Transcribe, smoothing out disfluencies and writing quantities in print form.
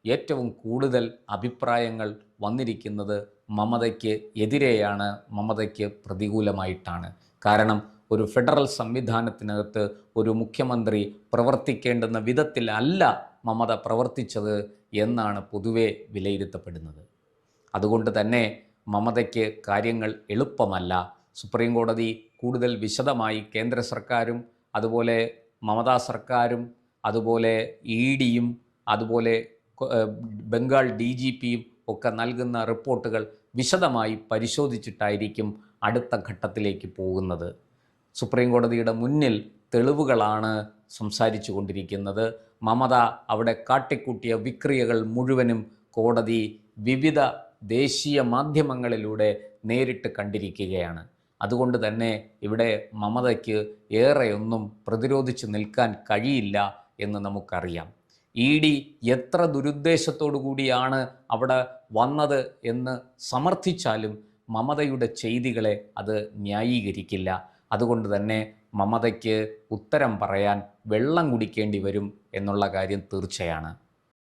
ഏറ്റവും കൂടുതൽ അഭിപ്രായങ്ങൾ വന്നിരിക്കുന്നത് മമതയ്ക്ക് എതിരെയാണ്, മമതയ്ക്ക് പ്രതികൂലമായിട്ടാണ്. കാരണം ഒരു ഫെഡറൽ സംവിധാനത്തിനകത്ത് ഒരു മുഖ്യമന്ത്രി പ്രവർത്തിക്കേണ്ടുന്ന വിധത്തിലല്ല മമത പ്രവർത്തിച്ചത് എന്നാണ് പൊതുവെ വിലയിരുത്തപ്പെടുന്നത്. അതുകൊണ്ട് തന്നെ മമതയ്ക്ക് കാര്യങ്ങൾ എളുപ്പമല്ല. സുപ്രീം കോടതി കൂടുതൽ വിശദമായി കേന്ദ്ര സർക്കാരും അതുപോലെ മമതാ സർക്കാരും അതുപോലെ EDയും അതുപോലെ ബംഗാൾ DGPയും ഒക്കെ നൽകുന്ന റിപ്പോർട്ടുകൾ വിശദമായി പരിശോധിച്ചിട്ടായിരിക്കും അടുത്ത ഘട്ടത്തിലേക്ക് പോകുന്നത്. സുപ്രീം കോടതിയുടെ മുന്നിൽ തെളിവുകളാണ് സംസാരിച്ചു കൊണ്ടിരിക്കുന്നത്. മമത അവിടെ കാട്ടിക്കൂട്ടിയ വിക്രിയകൾ മുഴുവനും കോടതി വിവിധ ദേശീയ മാധ്യമങ്ങളിലൂടെ നേരിട്ട് കണ്ടിരിക്കുകയാണ്. അതുകൊണ്ട് തന്നെ ഇവിടെ മമതയ്ക്ക് ഏറെയൊന്നും പ്രതിരോധിച്ച് നിൽക്കാൻ കഴിയില്ല എന്ന് നമുക്കറിയാം. ED എത്ര ദുരുദ്ദേശത്തോടു കൂടിയാണ് അവിടെ വന്നത് എന്ന് സമർത്ഥിച്ചാലും മമതയുടെ ചെയ്തികളെ അത് ന്യായീകരിക്കില്ല. അതുകൊണ്ട് തന്നെ മമതയ്ക്ക് ഉത്തരം പറയാൻ വെള്ളം കുടിക്കേണ്ടി വരും എന്നുള്ള കാര്യം തീർച്ചയാണ്.